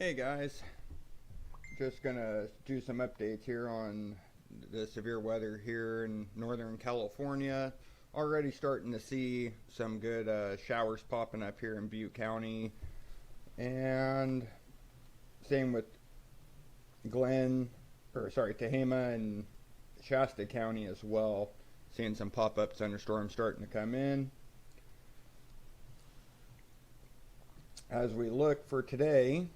Hey guys, just gonna do some updates here on the severe weather here in Northern California. Already starting to see some good showers popping up here in Butte County, and same with Tehama and Shasta County as well. Seeing some pop-up thunderstorms starting to come in. As we look for today,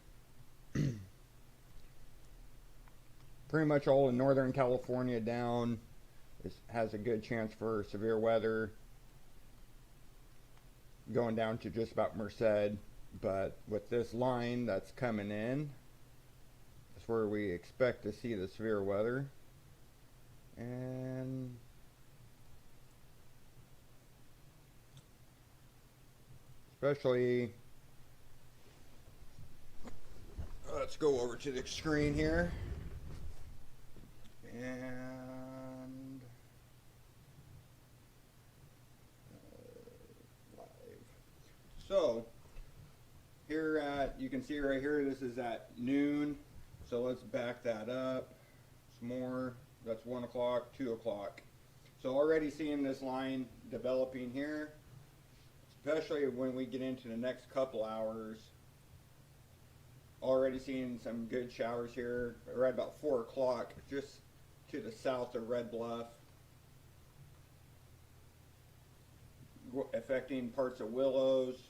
pretty much all in Northern California down has a good chance for severe weather, going down to just about Merced. But with this line that's coming in, that's where we expect to see the severe weather. And especially, let's go over to the screen here. And live. So here you can see right here, this is at noon. So let's back that up some more. That's 1 o'clock, 2 o'clock. So already seeing this line developing here, especially when we get into the next couple hours. Already seeing some good showers here right about 4 o'clock, just to the south of Red Bluff, affecting parts of Willows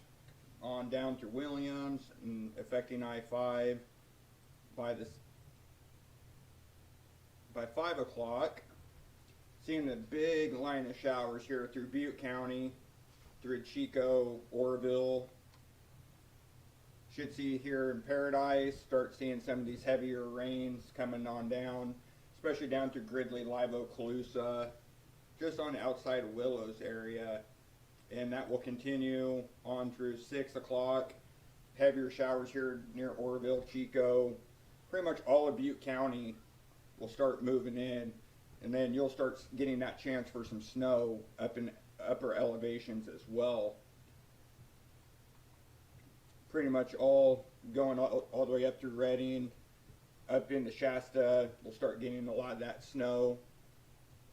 on down through Williams and affecting I-5 by 5 o'clock. Seeing the big line of showers here through Butte County, through Chico, Oroville. Should see here in Paradise, start seeing some of these heavier rains coming on down, especially down through Gridley, Live Oak, Colusa, just on the outside of Willows area. And that will continue on through 6 o'clock. Heavier showers here near Oroville, Chico. Pretty much all of Butte County will start moving in. And then you'll start getting that chance for some snow up in upper elevations as well. Pretty much all going all the way up through Redding, up into Shasta. We'll start getting a lot of that snow.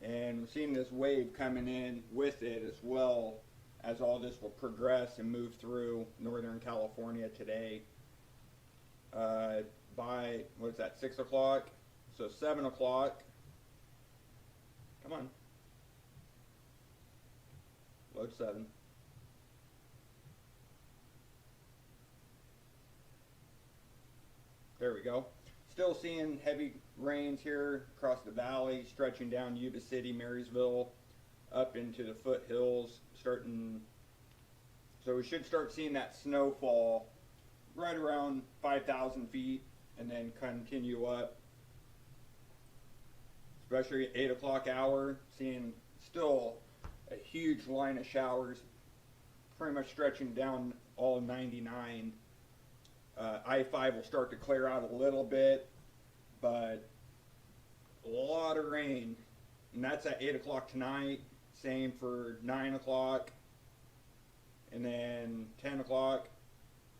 And we're seeing this wave coming in with it as well, as all this will progress and move through Northern California today. By, what is that, 6 o'clock? So 7 o'clock. Come on. Load 7. There we go. Still seeing heavy rains here across the valley, stretching down Yuba City, Marysville, up into the foothills, starting. So we should start seeing that snowfall right around 5,000 feet and then continue up. Especially at 8 o'clock hour, seeing still a huge line of showers, pretty much stretching down all 99. I-5 will start to clear out a little bit, but a lot of rain. And that's at 8 o'clock tonight. Same for 9 o'clock. And then 10 o'clock.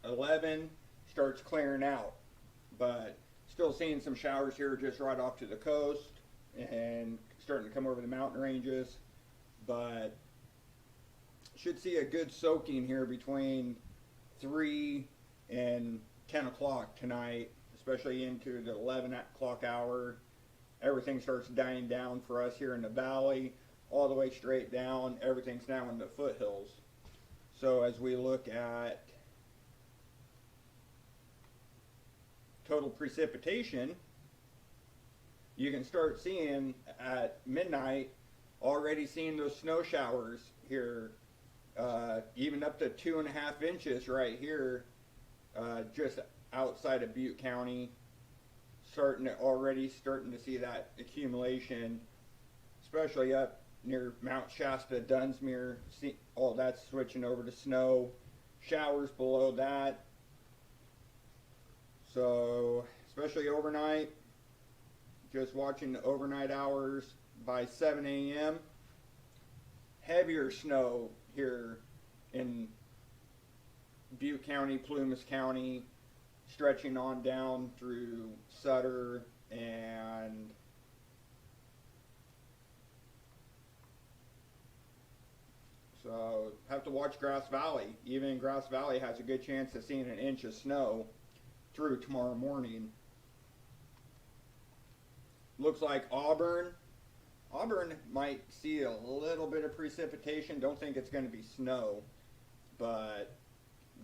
11 starts clearing out. But still seeing some showers here just right off to the coast and starting to come over the mountain ranges. But should see a good soaking here between 3 and 10 o'clock tonight, especially into the 11 o'clock hour. Everything starts dying down for us here in the valley, all the way straight down. Everything's now in the foothills. So as we look at total precipitation, you can start seeing at midnight, already seeing those snow showers here, even up to 2.5 inches right here. Just outside of Butte County, starting to see that accumulation, especially up near Mount Shasta, Dunsmuir. See, all that's switching over to snow. Showers below that. So, especially overnight, just watching the overnight hours by 7 a.m. Heavier snow here in Butte County, Plumas County, stretching on down through Sutter and so have to watch Grass Valley. Even Grass Valley has a good chance of seeing an inch of snow through tomorrow morning. Looks like Auburn might see a little bit of precipitation. Don't think it's going to be snow, but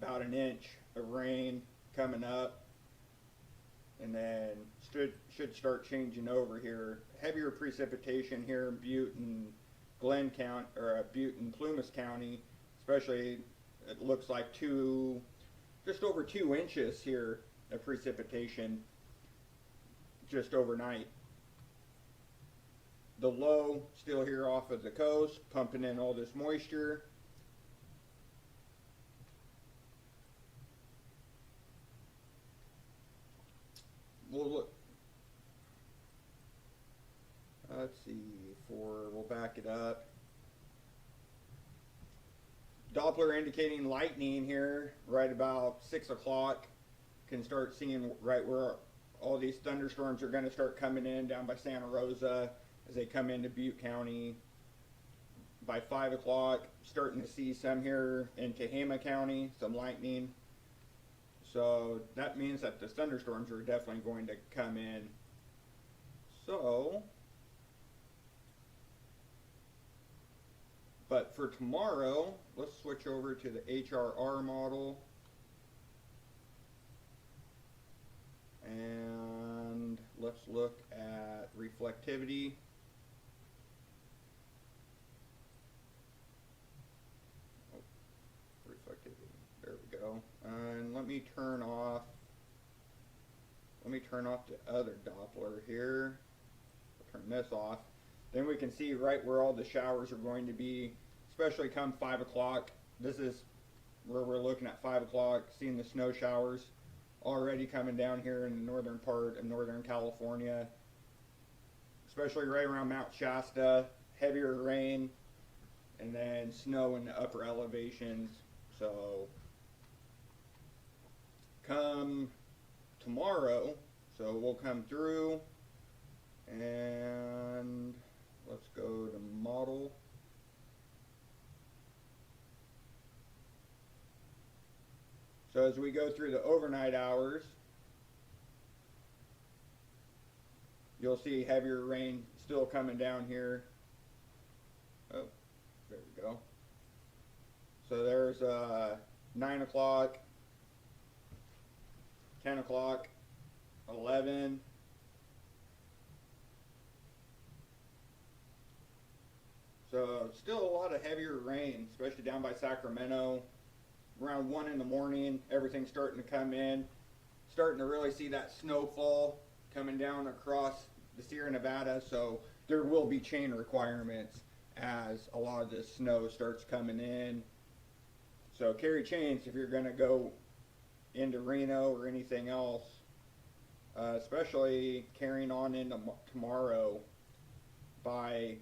about an inch of rain coming up, and then should start changing over here. Heavier precipitation here in Butte and Glenn County, or Butte and Plumas County, especially. It looks like just over 2 inches here of precipitation just overnight. The low still here off of the coast, pumping in all this moisture. We'll look. Let's see. We'll back it up. Doppler indicating lightning here right about 6 o'clock. Can start seeing right where all these thunderstorms are going to start coming in down by Santa Rosa as they come into Butte County. By 5 o'clock, starting to see some here in Tehama County, some lightning. So that means that the thunderstorms are definitely going to come in. So, but for tomorrow, let's switch over to the HRR model. And let's look at reflectivity. There we go. And let me turn off the other Doppler here. I'll turn this off. Then we can see right where all the showers are going to be, especially come 5 o'clock. This is where we're looking at 5 o'clock, seeing the snow showers already coming down here in the northern part of Northern California, especially right around Mount Shasta. Heavier rain and then snow in the upper elevations. So come tomorrow, so we'll come through, and let's go to model. So as we go through the overnight hours, you'll see heavier rain still coming down here. Oh, there we go. So there's 9 o'clock, 10 o'clock, 11. So still a lot of heavier rain, especially down by Sacramento. Around 1 in the morning, everything's starting to come in. Starting to really see that snowfall coming down across the Sierra Nevada. So there will be chain requirements as a lot of this snow starts coming in. So carry chains if you're going to go into Reno or anything else, especially carrying on into tomorrow. By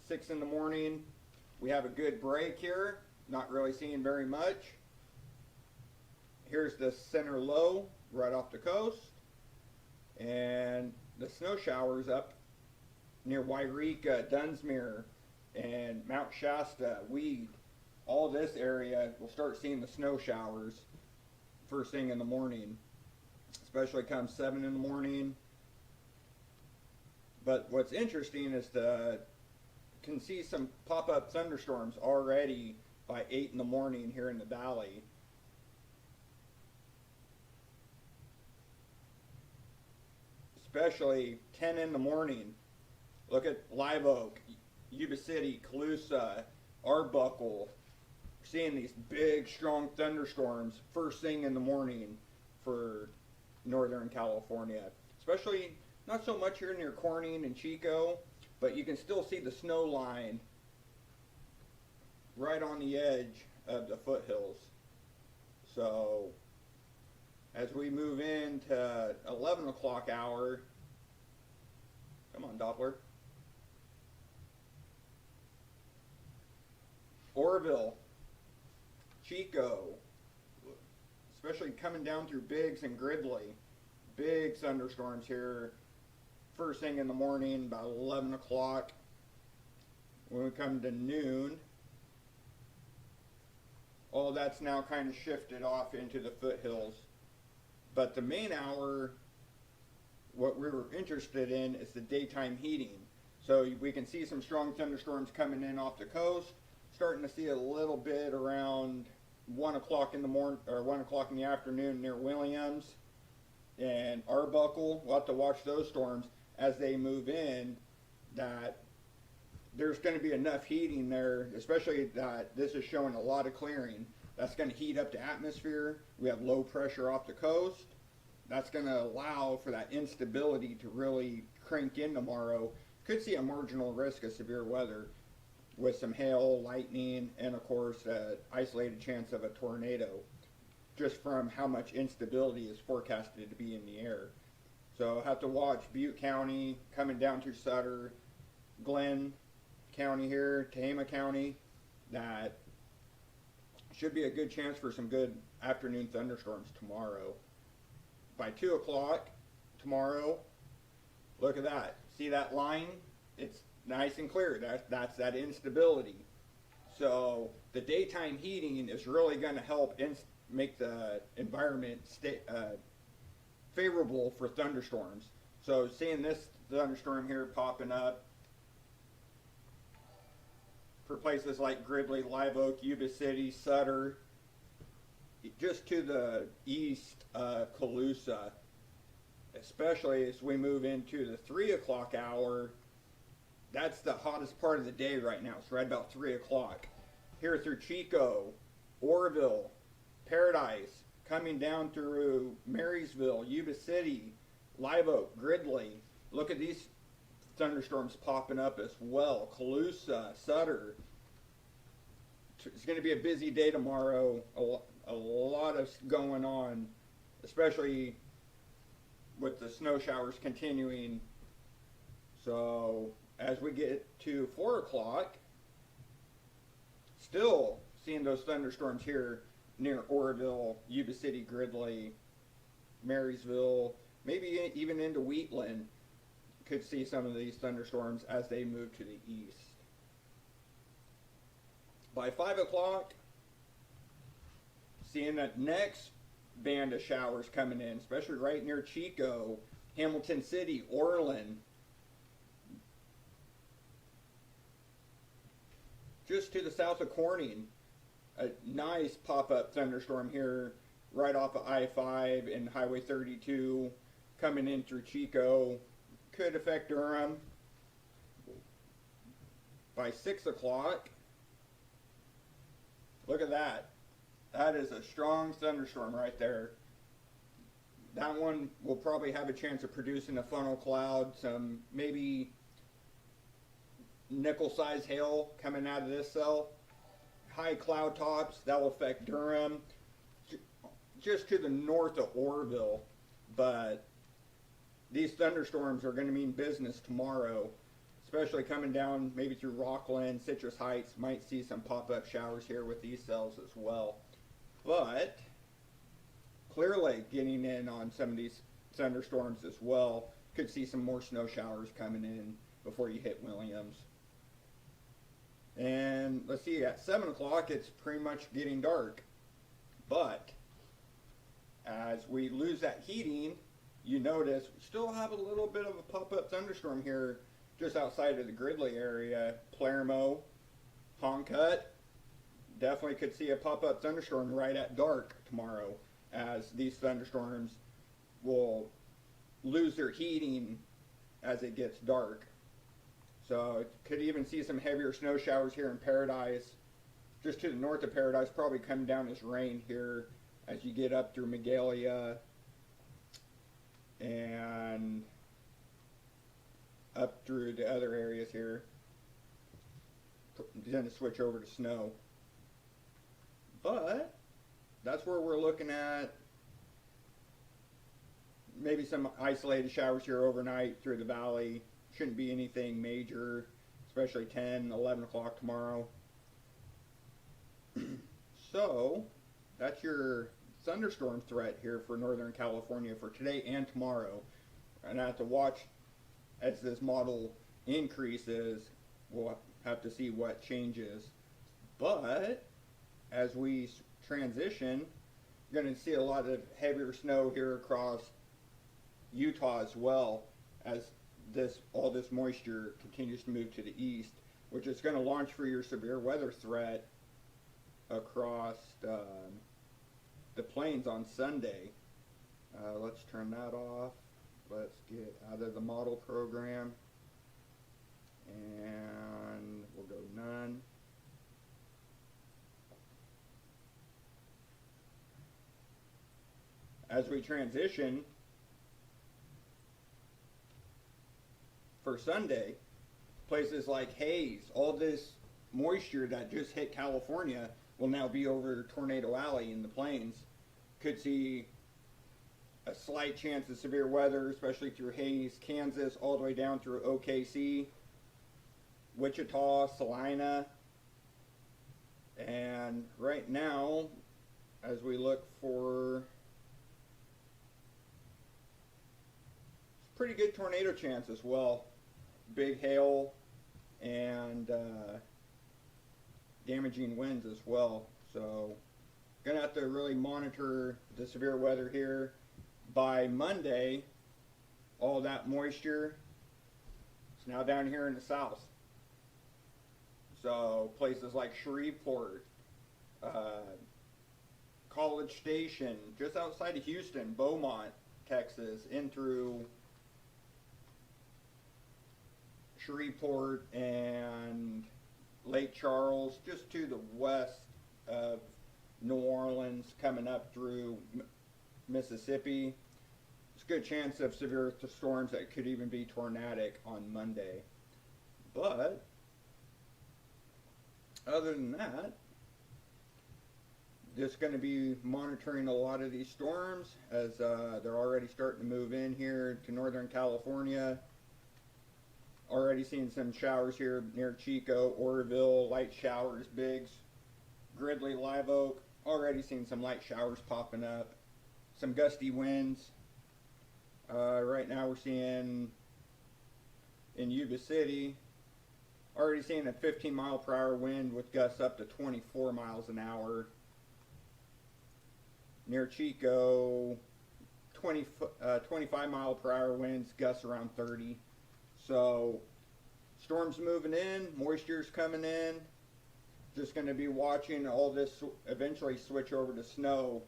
6 in the morning, we have a good break here, not really seeing very much. Here's the center low right off the coast, and the snow showers up near Wairika, Dunsmuir, and Mount Shasta, Weed. All this area will start seeing the snow showers first thing in the morning, especially come 7 in the morning. But what's interesting is can see some pop-up thunderstorms already by 8 in the morning here in the valley. Especially 10 in the morning. Look at Live Oak, Yuba City, Colusa, Arbuckle. We're seeing these big, strong thunderstorms first thing in the morning for Northern California. Especially not so much here near Corning and Chico, but you can still see the snow line right on the edge of the foothills. So as we move into 11 o'clock hour, come on Doppler, Oroville, Chico, especially coming down through Biggs and Gridley. Big thunderstorms here first thing in the morning, about 11 o'clock. When we come to noon, all that's now kind of shifted off into the foothills. But the main hour, what we were interested in is the daytime heating. So we can see some strong thunderstorms coming in off the coast, starting to see a little bit around 1 o'clock in the morning or 1 o'clock in the afternoon near Williams and Arbuckle. We'll have to watch those storms as they move in, that there's going to be enough heating there, especially that this is showing a lot of clearing. That's going to heat up the atmosphere. We have low pressure off the coast. That's going to allow for that instability to really crank in tomorrow. Could see a marginal risk of severe weather with some hail, lightning, and of course an isolated chance of a tornado, just from how much instability is forecasted to be in the air. So have to watch Butte County coming down through Sutter, Glenn County here, Tehama County. That should be a good chance for some good afternoon thunderstorms tomorrow. By 2 o'clock tomorrow, look at that. See that line? It's nice and clear. That's that instability. So the daytime heating is really going to help make the environment favorable for thunderstorms. So seeing this thunderstorm here popping up for places like Gridley, Live Oak, Yuba City, Sutter, just to the east, Colusa, especially as we move into the 3 o'clock hour. That's the hottest part of the day right now. It's right about 3 o'clock. Here through Chico, Oroville, Paradise, coming down through Marysville, Yuba City, Live Oak, Gridley. Look at these thunderstorms popping up as well. Colusa, Sutter. It's going to be a busy day tomorrow. A lot of going on, especially with the snow showers continuing. So as we get to 4 o'clock, still seeing those thunderstorms here near Oroville, Yuba City, Gridley, Marysville, maybe even into Wheatland. Could see some of these thunderstorms as they move to the east. By 5 o'clock, seeing that next band of showers coming in, especially right near Chico, Hamilton City, Orland. Just to the south of Corning, a nice pop-up thunderstorm here right off of I-5 and Highway 32 coming in through Chico. Could affect Durham. By 6 o'clock, look at that. That is a strong thunderstorm right there. That one will probably have a chance of producing a funnel cloud, some maybe nickel-sized hail coming out of this cell. High cloud tops, that will affect Durham, just to the north of Orville. But these thunderstorms are going to mean business tomorrow, especially coming down maybe through Rockland, Citrus Heights. Might see some pop-up showers here with these cells as well. But Clear Lake getting in on some of these thunderstorms as well. Could see some more snow showers coming in before you hit Williams. And let's see, at 7 o'clock it's pretty much getting dark. But as we lose that heating, you notice we still have a little bit of a pop-up thunderstorm here just outside of the Gridley area. Palermo, Honcut, definitely could see a pop-up thunderstorm right at dark tomorrow, as these thunderstorms will lose their heating as it gets dark. So could even see some heavier snow showers here in Paradise. Just to the north of Paradise, probably coming down as rain here as you get up through Magalia and up through the other areas here. Then to switch over to snow. But that's where we're looking at maybe some isolated showers here overnight through the valley. Shouldn't be anything major, especially 10, 11 o'clock tomorrow. So that's your thunderstorm threat here for Northern California for today and tomorrow. And I have to watch as this model increases. We'll have to see what changes. But as we transition, you're going to see a lot of heavier snow here across Utah as well, as all this moisture continues to move to the east, which is going to launch for your severe weather threat across the plains on Sunday. Let's turn that off. Let's get out of the model program, and we'll go none. As we transition for Sunday, places like Hays, all this moisture that just hit California will now be over Tornado Alley in the plains. Could see a slight chance of severe weather, especially through Hays, Kansas, all the way down through OKC, Wichita, Salina. And right now, as we look for pretty good tornado chance as well, big hail and damaging winds as well. So gonna have to really monitor the severe weather here. By Monday, all that moisture is now down here in the south. So places like Shreveport, College Station, just outside of Houston, Beaumont, Texas, in through Shreveport and Lake Charles, just to the west of New Orleans, coming up through Mississippi. There's a good chance of severe storms that could even be tornadic on Monday. But other than that, just going to be monitoring a lot of these storms as they're already starting to move in here to Northern California. Already seeing some showers here near Chico, Oroville, light showers, Biggs, Gridley, Live Oak. Already seeing some light showers popping up. Some gusty winds. Right now we're seeing in Yuba City, already seeing a 15 mile per hour wind with gusts up to 24 miles an hour. Near Chico, 25 mile per hour winds, gusts around 30. So storms moving in, moisture's coming in. Just going to be watching all this eventually switch over to snow.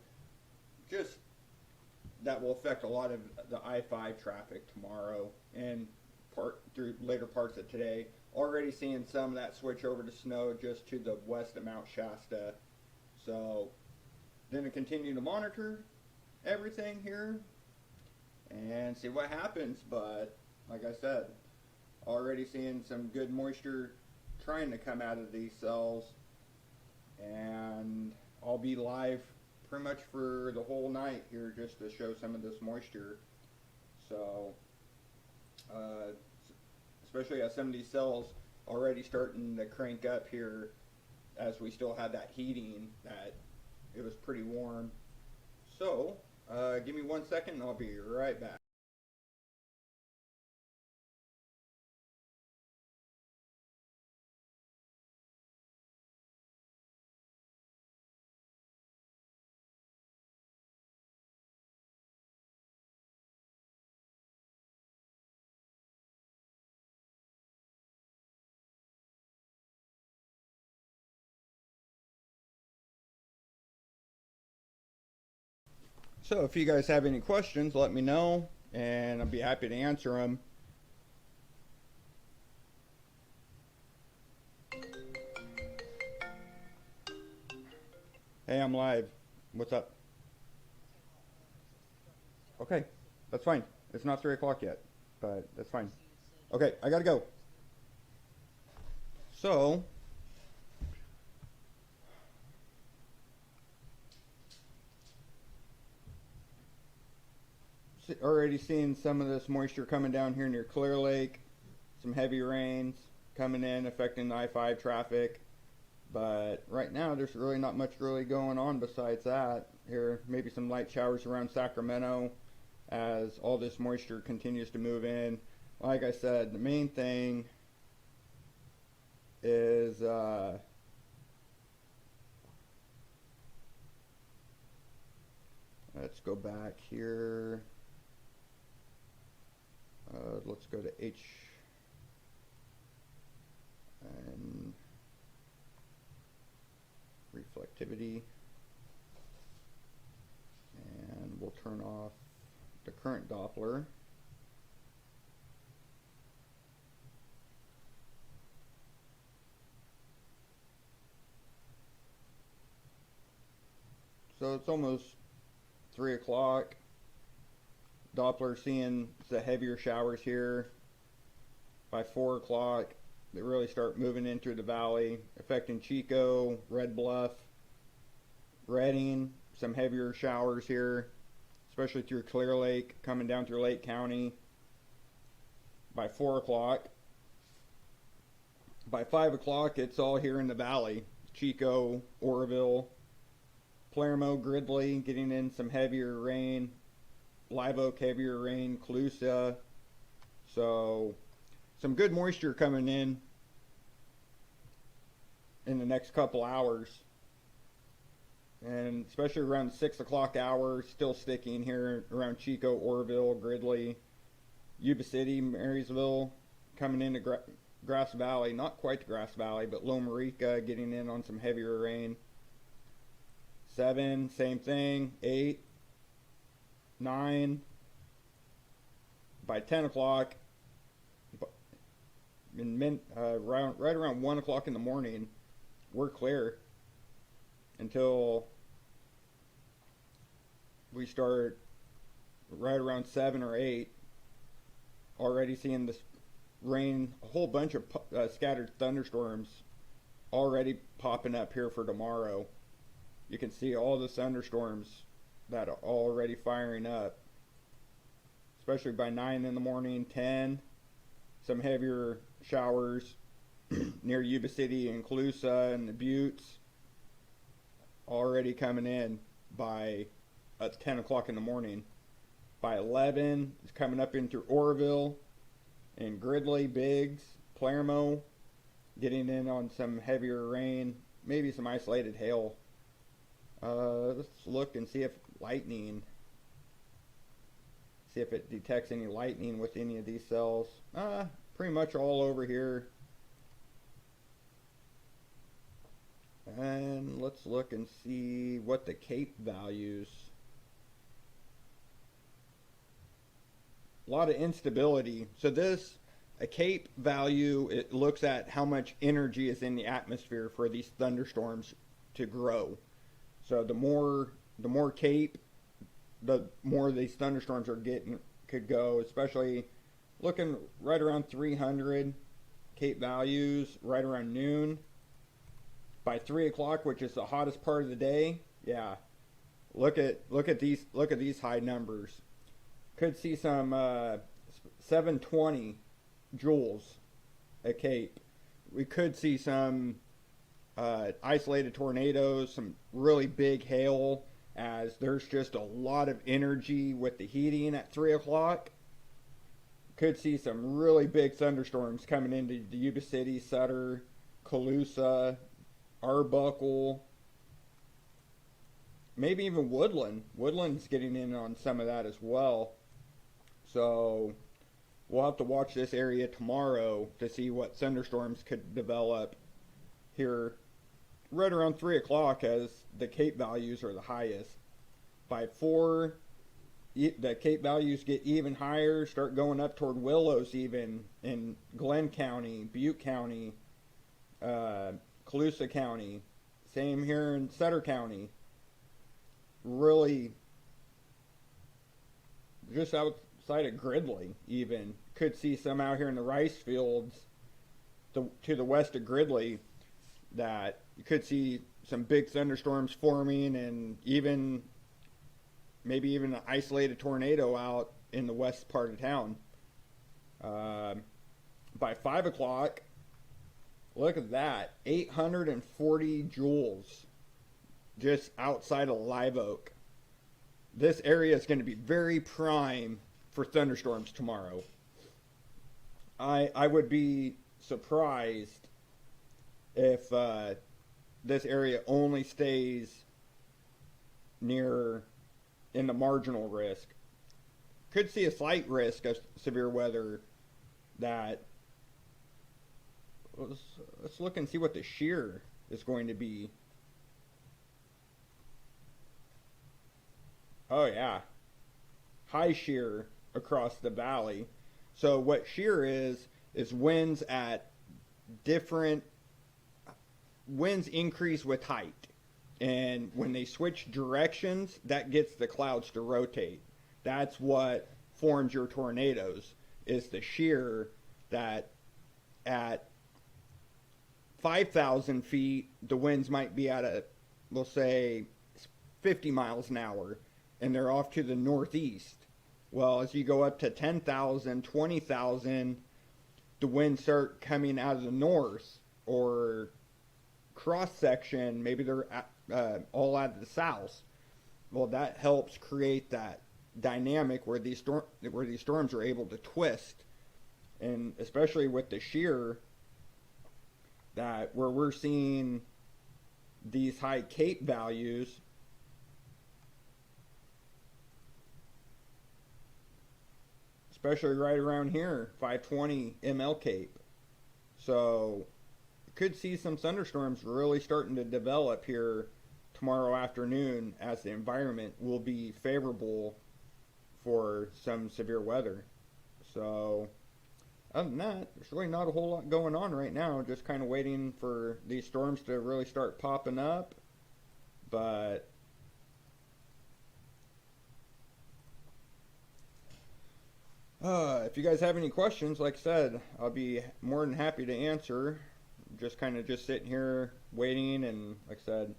Just that will affect a lot of the I-5 traffic tomorrow and through later parts of today. Already seeing some of that switch over to snow just to the west of Mount Shasta. So then to continue to monitor everything here and see what happens. But like I said, already seeing some good moisture trying to come out of these cells, and I'll be live pretty much for the whole night here just to show some of this moisture. So especially as some of these cells already starting to crank up here as we still had that heating, that it was pretty warm. So give me 1 second and I'll be right back. So if you guys have any questions, let me know, and I'll be happy to answer them. Hey, I'm live. What's up? Okay, that's fine. It's not 3 o'clock yet, but that's fine. Okay, I gotta go. So, already seeing some of this moisture coming down here near Clear Lake. Some heavy rains coming in, affecting the I-5 traffic. But right now, there's really not much really going on besides that. here. Maybe some light showers around Sacramento as all this moisture continues to move in. Like I said, the main thing is let's go back here. Let's go to H and reflectivity, and we'll turn off the current Doppler. So it's almost 3 o'clock. Doppler seeing the heavier showers here. By 4 o'clock, they really start moving in through the valley, affecting Chico, Red Bluff, Redding. Some heavier showers here, especially through Clear Lake, coming down through Lake County. By 4 o'clock. By 5 o'clock, it's all here in the valley. Chico, Oroville, Palermo, Gridley, getting in some heavier rain. Live Oak, heavier rain. Colusa. So, some good moisture coming in the next couple hours. And especially around the 6 o'clock hour, still sticking here around Chico, Oroville, Gridley, Yuba City, Marysville, coming into Grass Valley. Not quite the Grass Valley, but Loma Rica getting in on some heavier rain. 7, same thing. 8, 9. By 10 o'clock, right around 1 o'clock in the morning, we're clear until we start right around 7 or 8. Already seeing this rain, a whole bunch of scattered thunderstorms already popping up here for tomorrow. You can see all the thunderstorms that are already firing up, especially by 9 in the morning, 10. Some heavier showers near Yuba City and Colusa and the Buttes already coming in by 10 o'clock in the morning. By 11, it's coming up in through Oroville and Gridley, Biggs, Palermo, getting in on some heavier rain, maybe some isolated hail. Let's look and see if it detects any lightning with any of these cells. Pretty much all over here. And let's look and see what the CAPE values. A lot of instability. So a CAPE value, it looks at how much energy is in the atmosphere for these thunderstorms to grow. So the more CAPE, the more these thunderstorms could go, especially looking right around 300 CAPE values, right around noon. By 3 o'clock, which is the hottest part of the day, yeah. Look at these high numbers. Could see some 720 joules a CAPE. We could see some isolated tornadoes, some really big hail, as there's just a lot of energy with the heating at 3 o'clock. Could see some really big thunderstorms coming into the Yuba City, Sutter, Colusa, Arbuckle, maybe even Woodland. Woodland's getting in on some of that as well. So we'll have to watch this area tomorrow to see what thunderstorms could develop here right around 3 o'clock, as the CAPE values are the highest. By 4, the CAPE values get even higher, start going up toward Willows even in Glenn County, Butte County, Colusa County. Same here in Sutter County. Really just outside of Gridley even. Could see some out here in the rice fields to the west of Gridley that you could see some big thunderstorms forming, and maybe even an isolated tornado out in the west part of town. By 5 o'clock, look at that, 840 joules just outside of Live Oak. this area is going to be very prime for thunderstorms tomorrow. I would be surprised if this area only stays near in the marginal risk. Could see a slight risk of severe weather. That let's look and see what the shear is going to be. Oh yeah, high shear across the valley. So what shear is winds at different winds increase with height. And when they switch directions, that gets the clouds to rotate. That's what forms your tornadoes, is the shear that at 5,000 feet, the winds might be at we'll say 50 miles an hour, and they're off to the northeast. Well, as you go up to 10,000, 20,000, the winds start coming out of the north, or cross section, maybe they're all out of the south. Well, that helps create that dynamic where these storms are able to twist, and especially with the shear, that where we're seeing these high Cape values. Especially right around here, 520 ML Cape. So could see some thunderstorms really starting to develop here tomorrow afternoon, as the environment will be favorable for some severe weather. So other than that, there's really not a whole lot going on right now. Just kind of waiting for these storms to really start popping up. But if you guys have any questions, like I said, I'll be more than happy to answer. Just kind of just sitting here waiting, and like I said,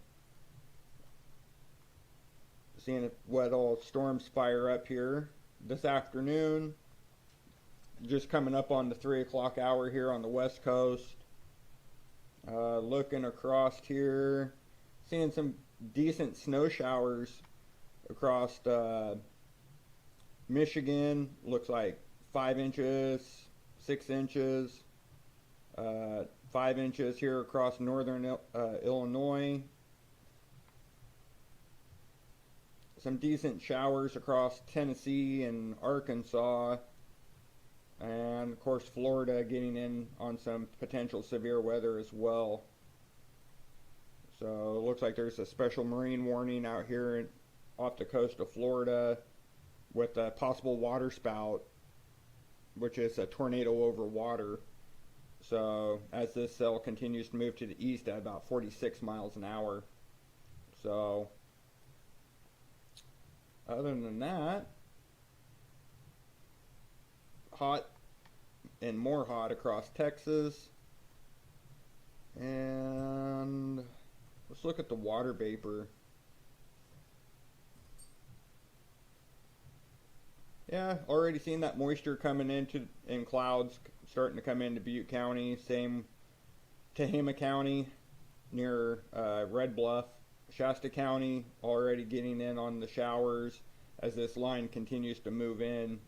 seeing what all storms fire up here this afternoon. Just coming up on the 3 o'clock hour here on the west coast. Looking across here, seeing some decent snow showers across Michigan. Looks like 5 inches, 6 inches, 5 inches here across northern Illinois. Some decent showers across Tennessee and Arkansas. And of course Florida getting in on some potential severe weather as well. So it looks like there's a special marine warning out here off the coast of Florida, with a possible waterspout, which is a tornado over water. So as this cell continues to move to the east at about 46 miles an hour. So other than that, hot and more hot across Texas. And let's look at the water vapor. Yeah, already seeing that moisture coming in clouds, starting to come into Butte County. Same Tehama County near Red Bluff. Shasta County already getting in on the showers as this line continues to move in.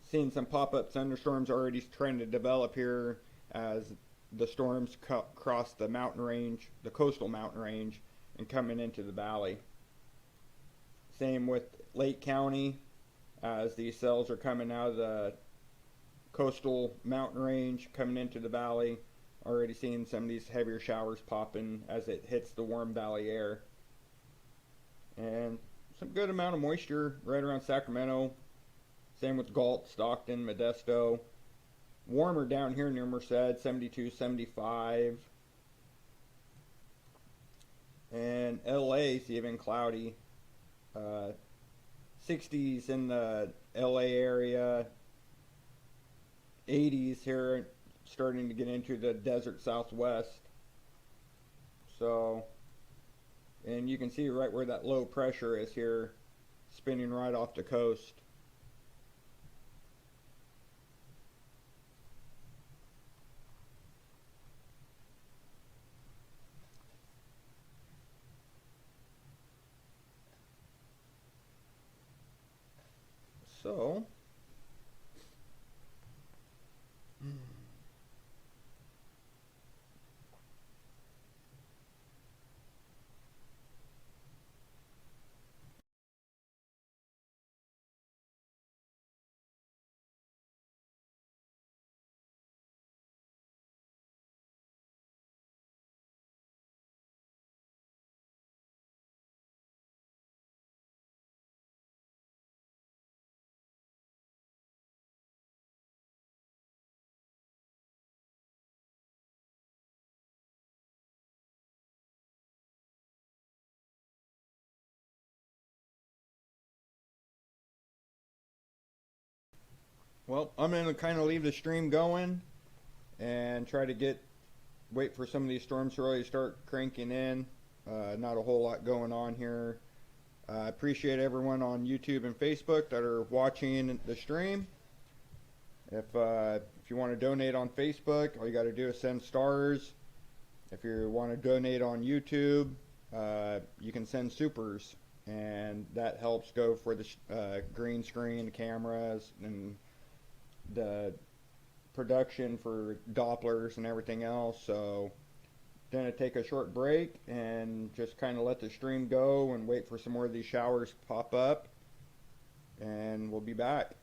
Seeing some pop-up thunderstorms already trying to develop here as the storms cross the mountain range, the coastal mountain range, and coming into the valley. Same with Lake County, as these cells are coming out of the coastal mountain range, coming into the valley. Already seeing some of these heavier showers popping as it hits the warm valley air. And some good amount of moisture right around Sacramento. Same with Galt, Stockton, Modesto. Warmer down here near Merced, 72, 75. And LA is even cloudy. 60s in the LA area. 80s here, starting to get into the desert southwest. So, and you can see right where that low pressure is here, spinning right off the coast. So, well, I'm gonna kind of leave the stream going and try to wait for some of these storms to really start cranking in. Not a whole lot going on here. I appreciate everyone on YouTube and Facebook that are watching the stream. If you want to donate on Facebook, all you got to do is send stars. If you want to donate on YouTube, you can send supers, and that helps go for the green screen, cameras, and the production for Dopplers and everything else. So, gonna take a short break and just kind of let the stream go and wait for some more of these showers to pop up, and we'll be back.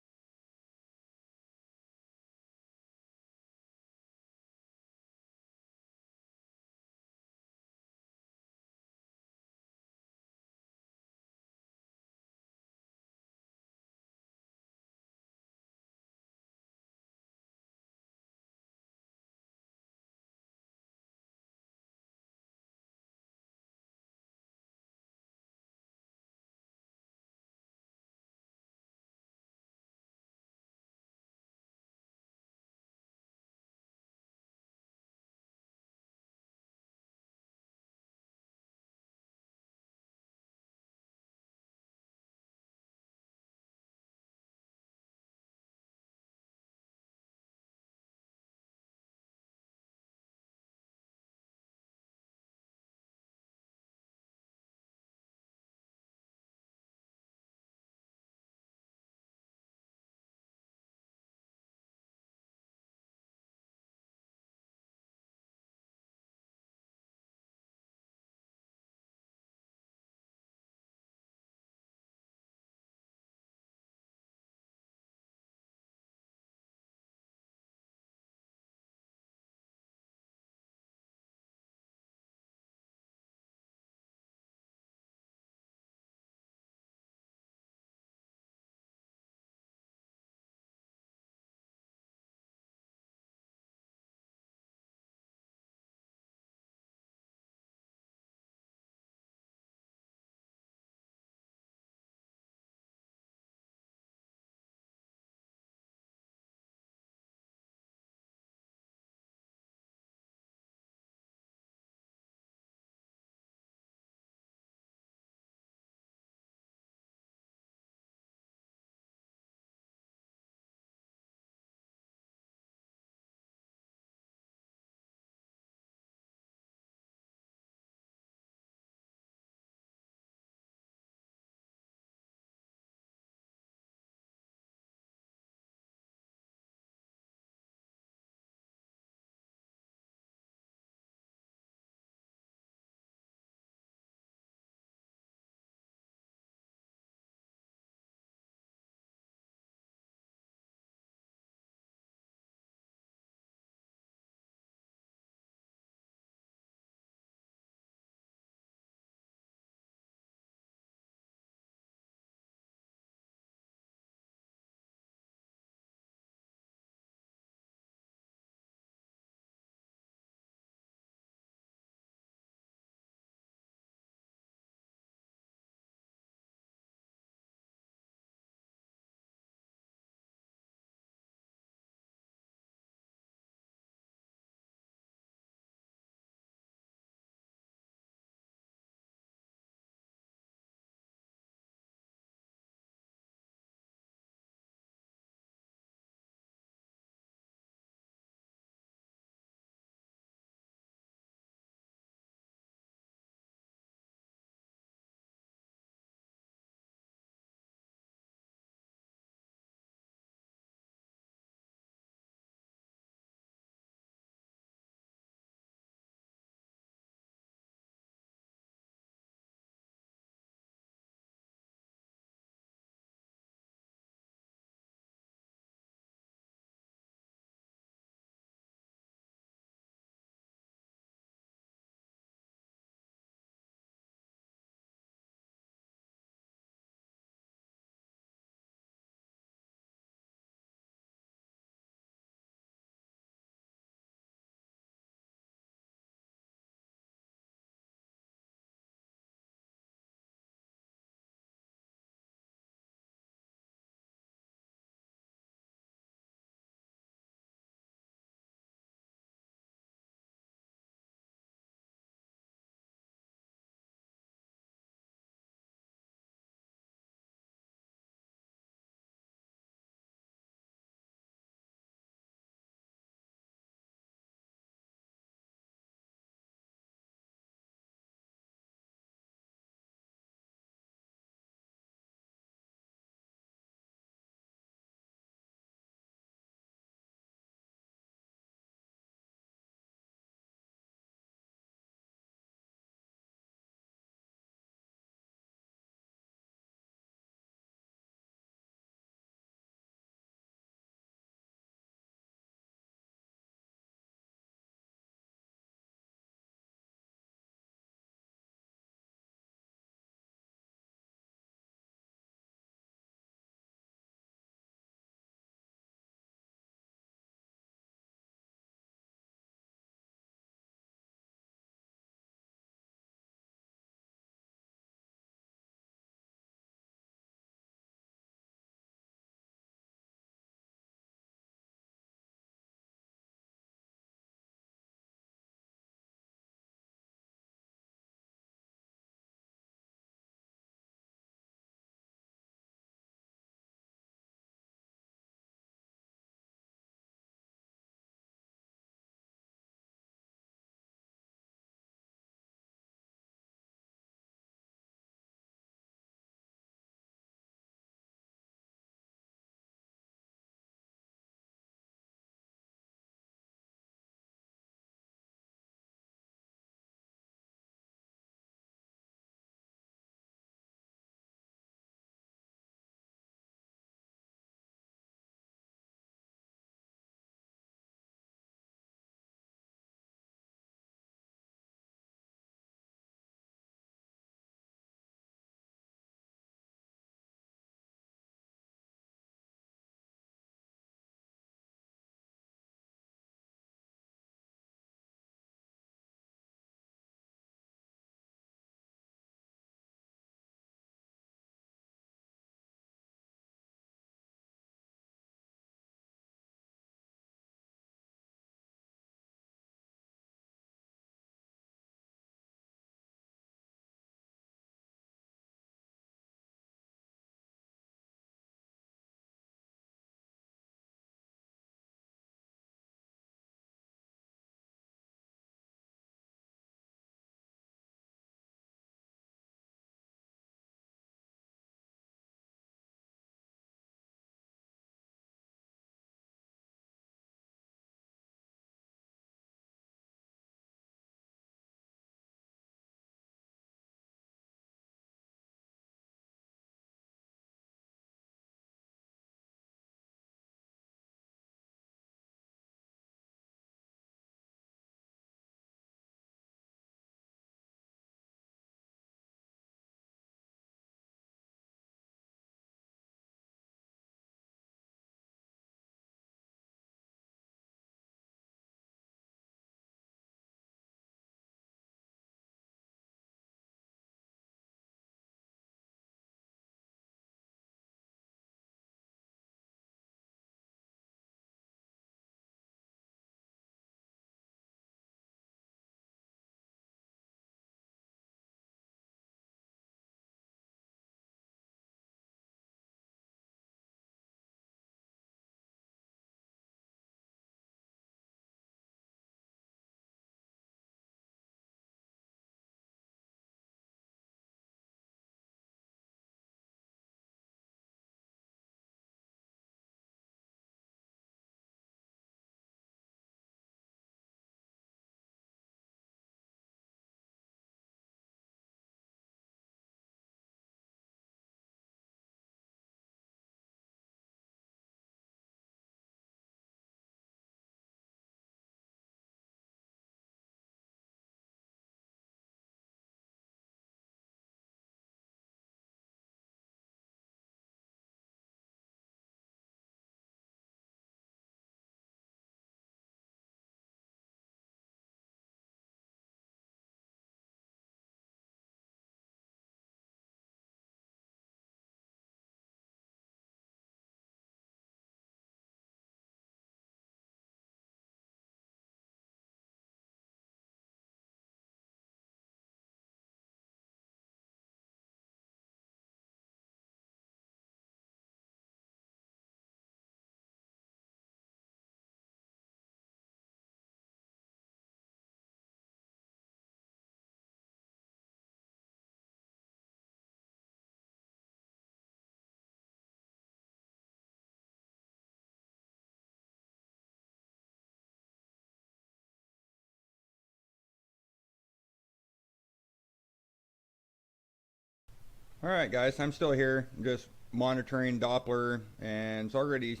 All right, guys, I'm still here, just monitoring Doppler, and it's already,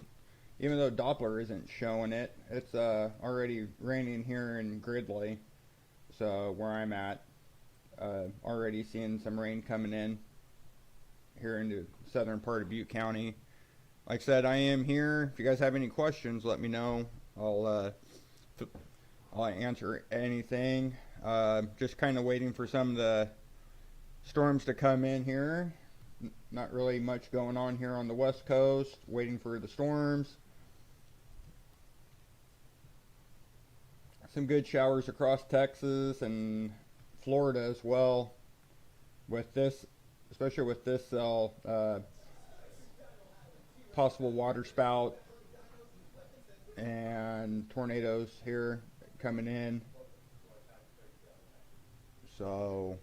even though Doppler isn't showing it, it's already raining here in Gridley, so where I'm at, already seeing some rain coming in here into southern part of Butte County. Like I said, I am here. If you guys have any questions, let me know. I'll answer anything. Just kind of waiting for some of the storms to come in here. Not really much going on here on the west coast. Waiting for the storms. Some good showers across Texas and Florida as well. With this, especially with this possible water spout and tornadoes here coming in. So